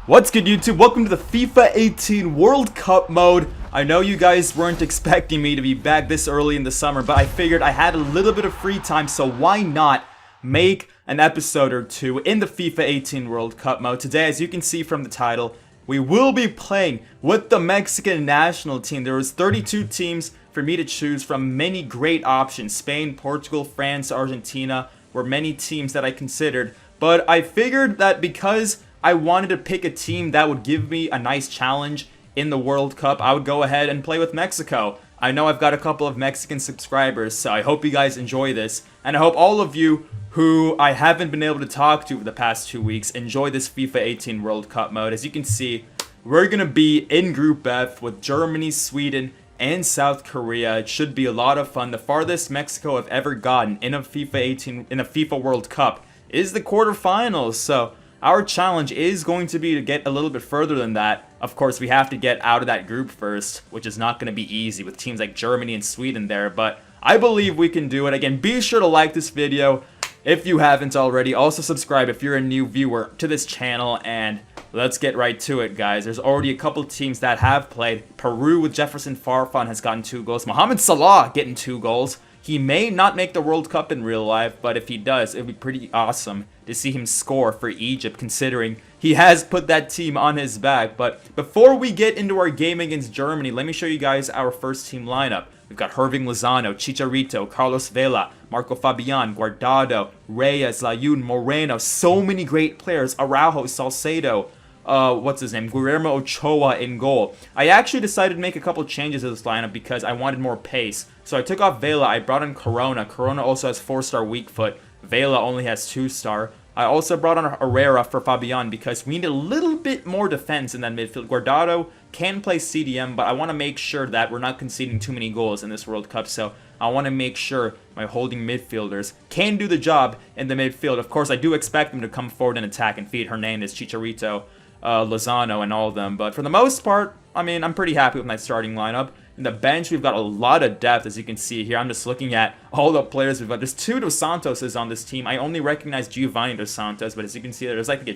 What's good, YouTube? Welcome to the FIFA 18 World Cup mode. I know you guys weren't expecting me to be back this early in the summer, but I figured I had a little bit of free time, so why not make an episode or two in the FIFA 18 World Cup mode. Today, as you can see from the title, we will be playing with the Mexican national team. There was 32 teams for me to choose from, many great options. Spain, Portugal, France, Argentina were many teams that I considered, but I figured that because I wanted to pick a team that would give me a nice challenge in the World Cup, I would go ahead and play with Mexico. I know I've got a couple of Mexican subscribers, so I hope you guys enjoy this. And I hope all of you who I haven't been able to talk to for the past 2 weeks enjoy this FIFA 18 World Cup mode. As you can see, we're going to be in Group F with Germany, Sweden, and South Korea. It should be a lot of fun. The farthest Mexico have ever gotten in a FIFA World Cup is the quarterfinals, so our challenge is going to be to get a little bit further than that. Of course, we have to get out of that group first, which is not going to be easy with teams like Germany and Sweden there, but I believe we can do it. Again, be sure to like this video if you haven't already. Also subscribe if you're a new viewer to this channel, and let's get right to it, guys. There's already a couple teams that have played. Peru with Jefferson Farfan has gotten 2 goals. Mohamed Salah getting 2 goals. He may not make the World Cup in real life, but if he does, it would be pretty awesome to see him score for Egypt, considering he has put that team on his back. But before we get into our game against Germany, let me show you guys our first team lineup. We've got Hirving Lozano, Chicharito, Carlos Vela, Marco Fabian, Guardado, Reyes, Layun, Moreno. So many great players. Araujo, Salcedo, what's his name? Guillermo Ochoa in goal. I actually decided to make a couple changes to this lineup because I wanted more pace. So I took off Vela, I brought in Corona. Corona also has 4-star weak foot. Vela only has 2-star. I also brought on Herrera for Fabian because we need a little bit more defense in that midfield. Guardado can play CDM, but I want to make sure that we're not conceding too many goals in this World Cup. So I want to make sure my holding midfielders can do the job in the midfield. Of course, I do expect them to come forward and attack and feed Hernandez, Chicharito, Lozano, and all of them. But for the most part, I mean, I'm pretty happy with my starting lineup. In the bench, we've got a lot of depth, as you can see here. I'm just looking at all the players we've got. There's 2 Dos Santoses on this team. I only recognize Giovanni Dos Santos, but as you can see, there's I think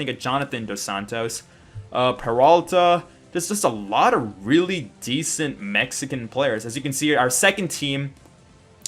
a Jonathan Dos Santos, Peralta. There's just a lot of really decent Mexican players. As you can see, our second team,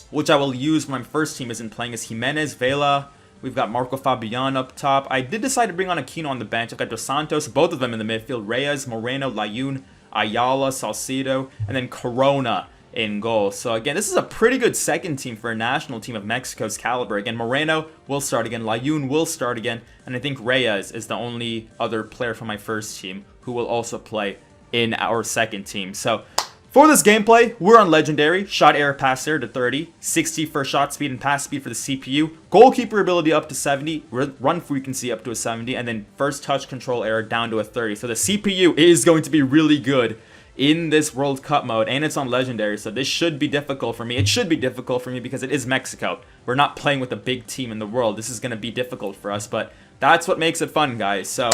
which I will use when my first team isn't playing, is Jimenez, Vela. We've got Marco Fabian up top. I did decide to bring on Aquino on the bench. I've got Dos Santos, both of them in the midfield. Reyes, Moreno, Layun, Ayala, Salcedo, and then Corona in goal. So again, this is a pretty good second team for a national team of Mexico's caliber. Again, Moreno will start again, Layun will start again, and I think Reyes is the only other player from my first team who will also play in our second team. So for this gameplay, we're on Legendary. Shot error pass error to 30, 60 for shot speed and pass speed for the CPU, goalkeeper ability up to 70, run frequency up to a 70, and then first touch control error down to a 30. So the CPU is going to be really good in this World Cup mode, and it's on Legendary, so this should be difficult for me. It should be difficult for me because it is Mexico. We're not playing with a big team in the world. This is going to be difficult for us, but that's what makes it fun, guys. So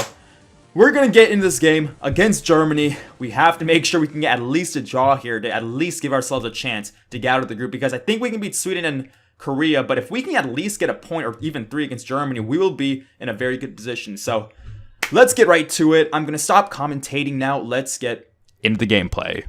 we're going to get into this game against Germany. We have to make sure we can get at least a draw here to at least give ourselves a chance to get out of the group, because I think we can beat Sweden and Korea, but if we can at least get a point or even 3 against Germany, we will be in a very good position. So let's get right to it. I'm going to stop commentating now. Let's get into the gameplay.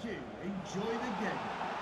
you. Enjoy the game.